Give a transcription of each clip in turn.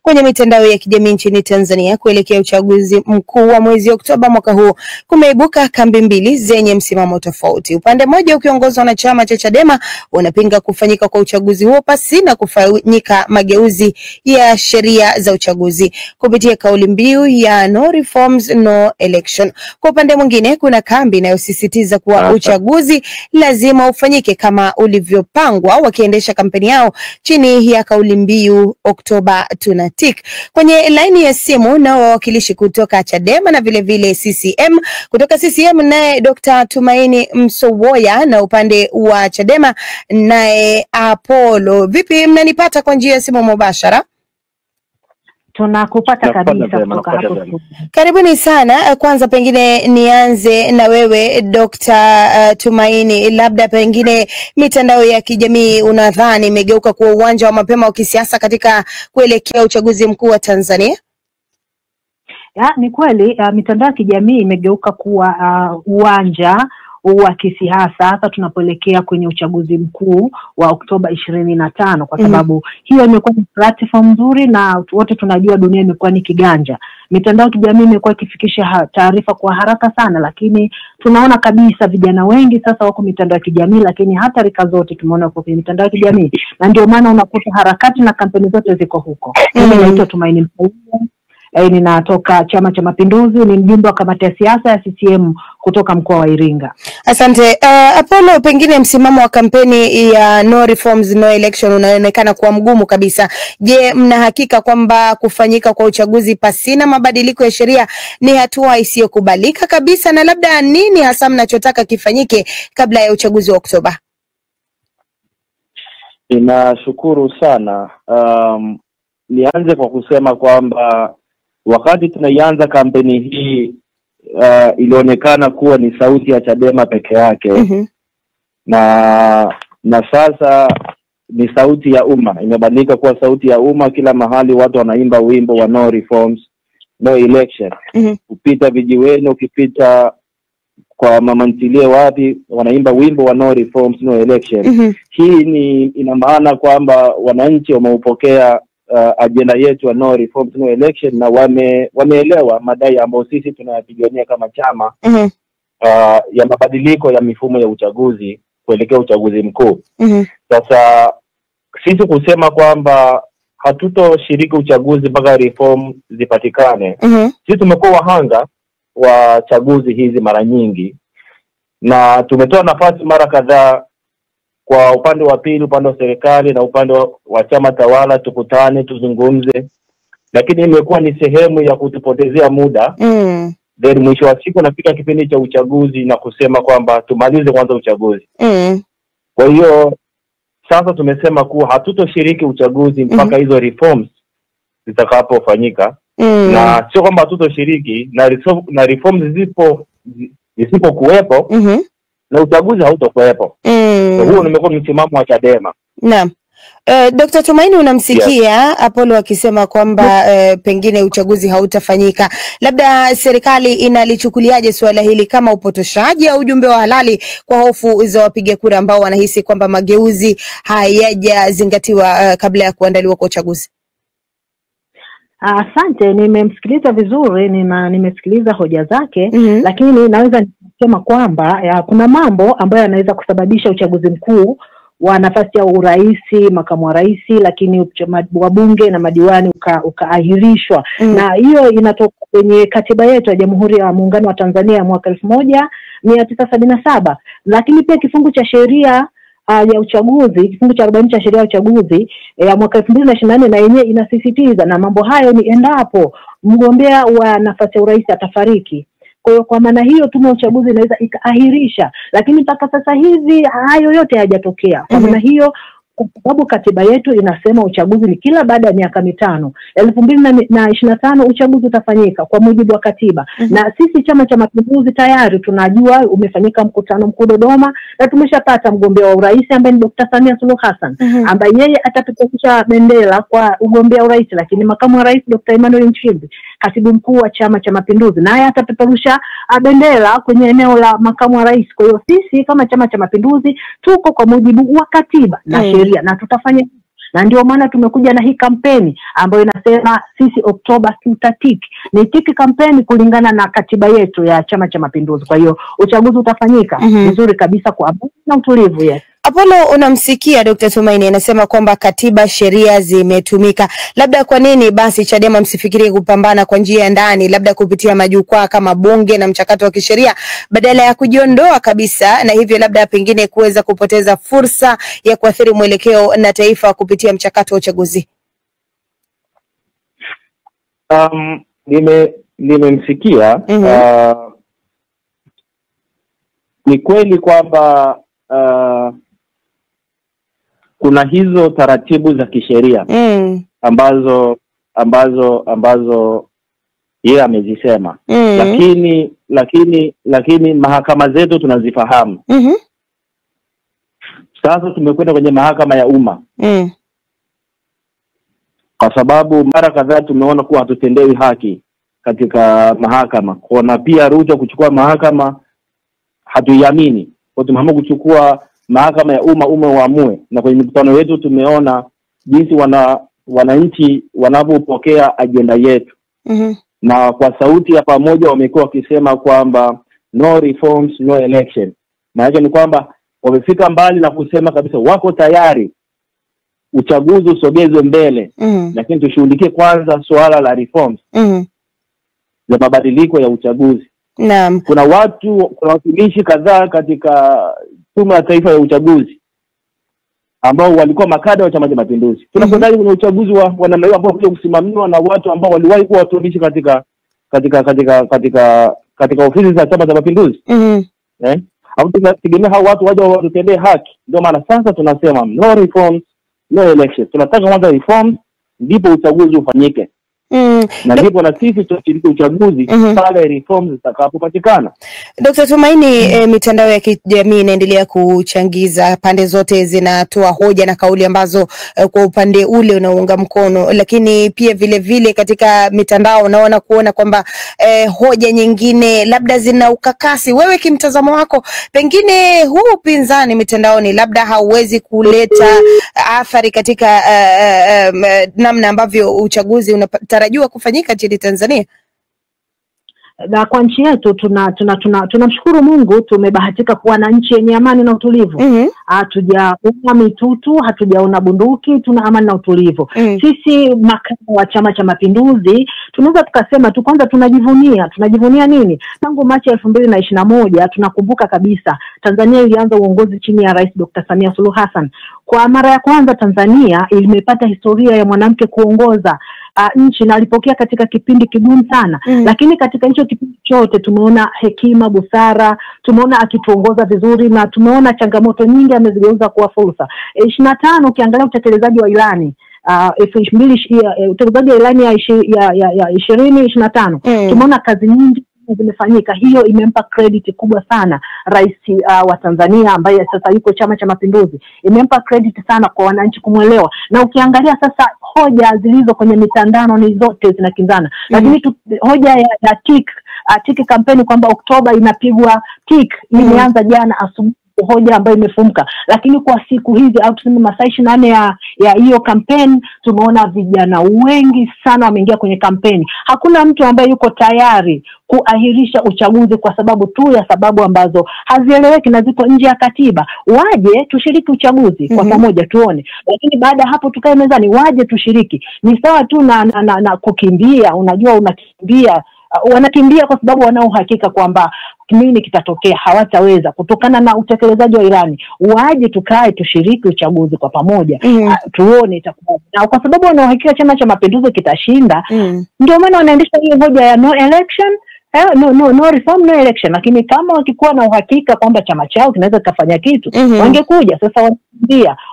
kwenye mitandao ya kijamii nchini Tanzania kuelekea uchaguzi mkuu wa mwezi Oktoba mwaka huu, kumeibuka kambi mbili zenye msimamo tofauti. Upande mmoja ukiongozwa na chama cha Chadema unapinga kufanyika kwa uchaguzi huo pasi na kufanyika mageuzi ya sheria za uchaguzi kupitia kauli mbiu ya no reforms no election. Kwa upande mwingine kuna kambi inayosisitiza kuwa uchaguzi lazima ufanyike kama ulivyopangwa, wakiendesha kampeni yao chini ya kauli mbiu Oktoba tunatik. Kwenye laini ya simu na wawakilishi kutoka Chadema na vile vile CCM. Kutoka CCM naye Dr. Tumaini Msowoya, na upande wa Chadema naye Apollo. Vipi, mnanipata kwa njia ya simu mubashara? Tunakupata kabisa kutoka hapo. Karibuni sana. Kwanza pengine nianze na wewe Dr. Tumaini, labda pengine mitandao ya kijamii unadhani imegeuka kuwa uwanja wa mapema wa kisiasa katika kuelekea uchaguzi mkuu wa Tanzania? Ni kweli, mitandao ya kijamii imegeuka kuwa uwanja wa kisiasa hasa tunapoelekea kwenye uchaguzi mkuu wa Oktoba 25, kwa sababu hiyo imekuwa ni platform nzuri na wote tunajua dunia imekuwa ni kiganja. Mitandao ya kijamii imekuwa ikifikisha taarifa kwa haraka sana, lakini tunaona kabisa vijana wengi sasa wako mitandao ya kijamii, lakini hata rika zote tumeona kwa mitandao ya kijamii, na ndio maana unakuta harakati na kampeni zote ziko huko. Mimi naitwa Tumaini Msowoya. Ninatoka Chama cha Mapinduzi, ni mjumbe wa kamati ya siasa ya CCM kutoka mkoa wa Iringa. Asante. Apollo, pengine msimamo wa kampeni ya no reforms no election unaonekana kuwa mgumu kabisa. Je, mna hakika kwamba kufanyika kwa uchaguzi pasina mabadiliko ya sheria ni hatua isiyokubalika kabisa, na labda nini hasa mnachotaka kifanyike kabla ya uchaguzi wa Oktoba? Ninashukuru sana. Nianze kwa kusema kwamba wakati tunaianza kampeni hii ilionekana kuwa ni sauti ya Chadema peke yake. Na sasa ni sauti ya umma, imebadilika kuwa sauti ya umma. Kila mahali watu wanaimba wimbo wa no reforms no election. Ukipita vijiweni, ukipita kwa mama ntilie wapi, wanaimba wimbo wa no reforms no election. Hii ina maana kwamba wananchi wameupokea agenda yetu ya no reforms no election, na wameelewa madai ambayo sisi tunayapigania kama chama ya mabadiliko ya mifumo ya uchaguzi kuelekea uchaguzi mkuu. Sasa sisi kusema kwamba hatutoshiriki uchaguzi mpaka reform zipatikane. Sisi tumekuwa wahanga wa chaguzi hizi mara nyingi, na tumetoa nafasi mara kadhaa kwa upande wa pili, upande wa serikali na upande wa chama tawala, tukutane tuzungumze, lakini imekuwa ni sehemu ya kutupotezea muda. Then mwisho wa siku nafika kipindi cha uchaguzi na kusema kwamba tumalize kwanza uchaguzi. Kwa hiyo sasa tumesema kuwa hatutoshiriki uchaguzi mpaka hizo reforms zitakapofanyika. Na sio kwamba hatutoshiriki, na reforms zisipokuwepo na uchaguzi hautokuwepo. Huo nimekuwa msimamo wa Chadema. Naam. Dr. Tumaini, unamsikia Apollo akisema kwamba pengine uchaguzi hautafanyika. Labda serikali inalichukuliaje suala hili, kama upotoshaji au ujumbe wa halali kwa hofu za wapiga kura ambao wanahisi kwamba mageuzi hayajazingatiwa kabla ya kuandaliwa kwa uchaguzi? Asante, nimemsikiliza vizuri, nimesikiliza hoja zake, lakini naweza kusema kwamba kuna mambo ambayo yanaweza kusababisha uchaguzi mkuu wa nafasi ya uraisi, makamu wa rais, lakini wabunge na madiwani ukaahirishwa. Na hiyo inatoka kwenye katiba yetu ya Jamhuri ya Muungano wa Tanzania ya mwaka 1977, lakini pia kifungu cha sheria ya uchaguzi, kifungu cha 40 cha sheria ya uchaguzi ya mwaka 2024 na yenyewe inasisitiza, na mambo hayo ni endapo mgombea wa nafasi ya urais atafariki. Kwa hiyo kwa maana hiyo tume ya uchaguzi inaweza ikaahirisha, lakini mpaka sasa hivi hayo yote hayajatokea. Kwa maana hiyo, kwa sababu katiba yetu inasema uchaguzi ni kila baada ya miaka mitano, 2025 uchaguzi utafanyika kwa mujibu wa katiba. Na sisi Chama cha Mapinduzi tayari tunajua umefanyika mkutano mkuu Dodoma, na tumeshapata mgombea wa urais ambaye ni Dr. Samia Suluhu Hassan, ambaye yeye atapeperusha bendera kwa ugombea urais, lakini makamu wa rais Dr. Emmanuel Nchimbi, katibu mkuu wa Chama cha Mapinduzi, naye atapeperusha bendera kwenye eneo la makamu wa rais. Kwa hiyo sisi kama Chama cha Mapinduzi tuko kwa mujibu wa katiba na sheria, na tutafanya na ndio maana tumekuja na hii kampeni ambayo inasema sisi Oktoba tutatiki. Ni tiki kampeni kulingana na katiba yetu ya Chama cha Mapinduzi. Kwa hiyo uchaguzi utafanyika vizuri kabisa kwa amani na utulivu. Yes. Apollo, unamsikia Dr. Tumaini anasema kwamba katiba, sheria zimetumika. Labda kwa nini basi Chadema msifikirie kupambana kwa njia ya ndani, labda kupitia majukwaa kama bunge na mchakato wa kisheria badala ya kujiondoa kabisa, na hivyo labda pengine kuweza kupoteza fursa ya kuathiri mwelekeo na taifa kupitia mchakato wa uchaguzi? Nimemsikia. Ni kweli kwamba kuna hizo taratibu za kisheria ambazo yeye amezisema, lakini mahakama zetu tunazifahamu. Sasa tumekwenda kwenye mahakama ya umma kwa sababu mara kadhaa tumeona kuwa hatutendewi haki katika mahakama. Kuna pia Ruto kuchukua mahakama hatuiamini, kwa tumeamua kuchukua mahakama ya umma waamue. Na kwenye mikutano yetu tumeona jinsi wananchi wanapopokea agenda yetu. Na kwa sauti ya pamoja wamekuwa wakisema kwamba no reforms no election. Maana ni kwamba wamefika mbali na kusema kabisa wako tayari uchaguzi usogezwe mbele, lakini tushughulikie kwanza suala la reforms za mabadiliko ya uchaguzi. Naam. Kuna watumishi kadhaa katika Tume ya Taifa ya Uchaguzi ambao walikuwa makada wa Chama cha Mapinduzi. Tunakwenda kwenye uchaguzi wa namna hiyo ambao kuja kusimamiwa na watu ambao waliwahi kuwa watumishi katika ofisi za Chama cha Mapinduzi. Au tunategemea hao watu waje watutendee haki. Ndio maana sasa tunasema no reforms no election. Tunataka kwanza reforms ndipo uchaguzi ufanyike. Na ndipo na sisi tutashiriki uchaguzi pale reforms zitakapopatikana. Dr. Tumaini, mitandao ya kijamii inaendelea kuchangiza, pande zote zinatoa hoja na kauli ambazo kwa upande ule unaunga mkono, lakini pia vile vile katika mitandao unaona kwamba hoja nyingine labda zina ukakasi. Wewe kimtazamo wako, pengine huu upinzani mitandaoni labda hauwezi kuleta athari katika namna ambavyo uchaguzi unatarajiwa kufanyika nchini Tanzania? Na kwa nchi yetu tunamshukuru Mungu, tumebahatika kuwa na nchi yenye amani na utulivu. Hatujaona mitutu, hatujaona bunduki, tuna amani na utulivu. Sisi makao wa Chama cha Mapinduzi tunaweza tukasema tu kwanza tunajivunia nini? Tangu Machi 2021 tunakumbuka kabisa Tanzania ilianza uongozi chini ya Rais Dr. Samia Suluhu Hassan. Kwa mara ya kwanza Tanzania imepata historia ya mwanamke kuongoza nchi, na alipokea katika kipindi kigumu sana. Lakini katika hicho kipindi chote tumeona hekima, busara, tumeona akituongoza vizuri, na tumeona changamoto nyingi amezigeuza kuwa fursa. 25 ukiangalia utekelezaji wa ilani utekelezaji wa ilani ya 2025 tumeona kazi nyingi zimefanyika. Hiyo imempa credit kubwa sana rais wa Tanzania ambaye sasa yuko Chama cha Mapinduzi. Imempa credit sana kwa wananchi kumwelewa. Na ukiangalia sasa hoja zilizo kwenye mitandao ni zote zinakinzana. Lakini hoja ya tiki kampeni kwamba Oktoba inapigwa tik imeanza jana asubuhi, hoja ambayo imefumka. Lakini kwa siku hizi au tuseme masaa 24 ya hiyo kampeni tumeona vijana wengi sana wameingia kwenye kampeni. Hakuna mtu ambaye yuko tayari kuahirisha uchaguzi kwa sababu tu ya sababu ambazo hazieleweki na ziko nje ya katiba. Waje tushiriki uchaguzi kwa pamoja tuone. Lakini baada hapo tukae mezani, waje tushiriki. Ni sawa tu na kukimbia. Unajua unakimbia, wanakimbia kwa sababu wana uhakika kwamba nini kitatokea, hawataweza kutokana na utekelezaji wa ilani. Waje tukae tushiriki uchaguzi kwa pamoja, tuone itakuwa. Na kwa sababu wana uhakika Chama cha Mapinduzi kitashinda, ndio maana wanaendesha hiyo hoja ya no election, no reform no election. Lakini kama wakikuwa na uhakika kwamba chama chao kinaweza kufanya kitu, wangekuja. Sasa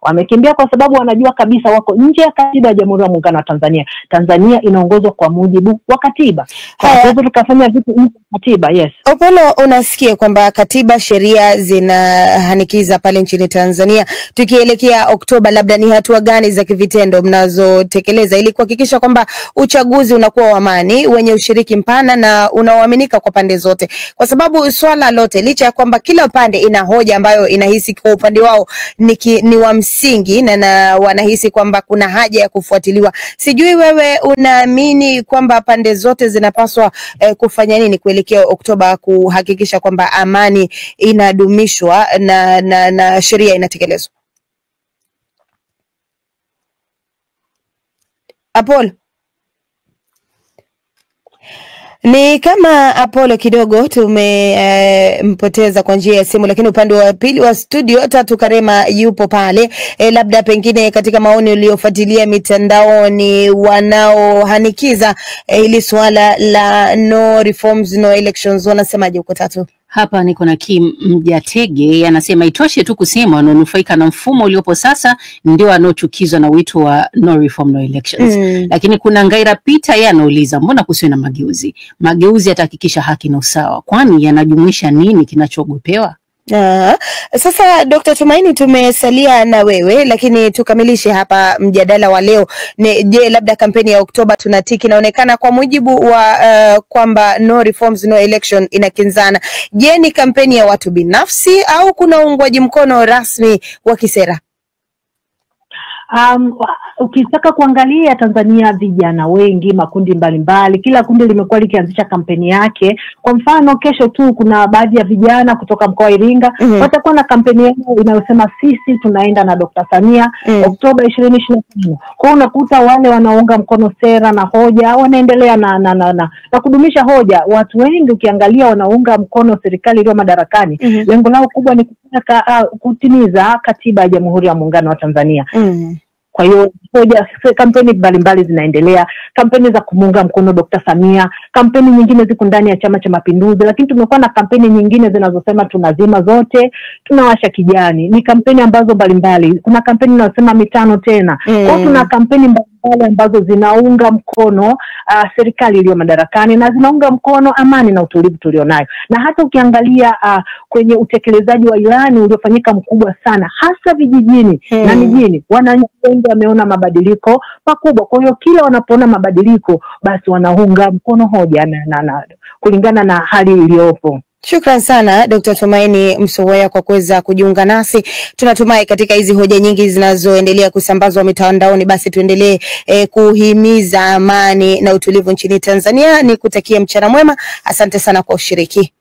wamekimbia kwa sababu wanajua kabisa wako nje ya katiba ya Jamhuri ya Muungano wa Tanzania. Tanzania inaongozwa kwa mujibu wa katiba. Hivyo tukafanya vitu nje ya katiba. Yes. Apollo, unasikia kwamba katiba, sheria zinahanikiza pale nchini Tanzania. Tukielekea Oktoba, labda ni hatua gani za kivitendo mnazotekeleza ili kuhakikisha kwamba uchaguzi unakuwa wa amani, wenye ushiriki mpana na kuaminika kwa pande zote, kwa sababu swala lote licha ya kwamba kila pande ina hoja ambayo inahisi kwa upande wao ni wa msingi na wanahisi kwamba kuna haja ya kufuatiliwa. Sijui wewe unaamini kwamba pande zote zinapaswa kufanya nini kuelekea Oktoba kuhakikisha kwamba amani inadumishwa na sheria inatekelezwa? Apollo, ni kama Apollo kidogo tumempoteza kwa njia ya simu, lakini upande wa pili wa studio Tatu Karema yupo pale. Labda pengine katika maoni uliofuatilia mitandaoni wanaohanikiza ili swala la no reforms no elections wanasemaje huko Tatu? Hapa niko na Kim Mjatege, anasema itoshe tu kusema wanaonufaika na mfumo uliopo sasa ndio wanaochukizwa na wito wa no reform no elections. Lakini kuna Ngaira Peter yeye anauliza mbona kusiwe na mageuzi? Mageuzi yatahakikisha haki na usawa. Kwani yanajumuisha nini kinachoogopewa? Sasa Dr. Tumaini, tumesalia na wewe, lakini tukamilishe hapa mjadala wa leo. Je, labda kampeni ya Oktoba tunatiki inaonekana kwa mujibu wa kwamba no reforms no election inakinzana. Je, ni kampeni ya watu binafsi au kuna uungwaji mkono rasmi wa kisera? Ukitaka kuangalia Tanzania, vijana wengi, makundi mbalimbali, kila kundi limekuwa likianzisha kampeni yake. Kwa mfano kesho tu kuna baadhi ya vijana kutoka mkoa wa Iringa watakuwa na kampeni yao inayosema sisi tunaenda na Dr. Samia Oktoba 2025. Kwa unakuta wale wanaunga mkono sera na hoja wanaendelea na kudumisha hoja. Watu wengi ukiangalia wanaunga mkono serikali iliyo madarakani. Lengo lao kubwa ni kutimiza katiba ya Jamhuri ya Muungano wa Tanzania. Kwa hiyo kampeni mbalimbali zinaendelea, kampeni za kumuunga mkono Dr. Samia, kampeni nyingine ziko ndani ya Chama cha Mapinduzi, lakini tumekuwa na kampeni nyingine zinazosema tunazima zote, tunawasha kijani. Ni kampeni ambazo mbalimbali. Kuna kampeni inayosema mitano tena. Kwa hiyo tuna kampeni mbalimbali ambazo zinaunga mkono serikali iliyo madarakani na zinaunga mkono amani na utulivu tulionayo. Na hata ukiangalia kwenye utekelezaji wa ilani uliofanyika mkubwa sana hasa vijijini na mijini, wananchi wengi wameona mabadiliko makubwa. Kwa hiyo kila wanapoona mabadiliko basi wanaunga mkono hoja na kulingana na hali iliyopo. Shukran sana Dr. Tumaini Msowea kwa kuweza kujiunga nasi. Tunatumai katika hizi hoja nyingi zinazoendelea kusambazwa mitandaoni basi tuendelee kuhimiza amani na utulivu nchini Tanzania. Nikutakia mchana mwema. Asante sana kwa ushiriki.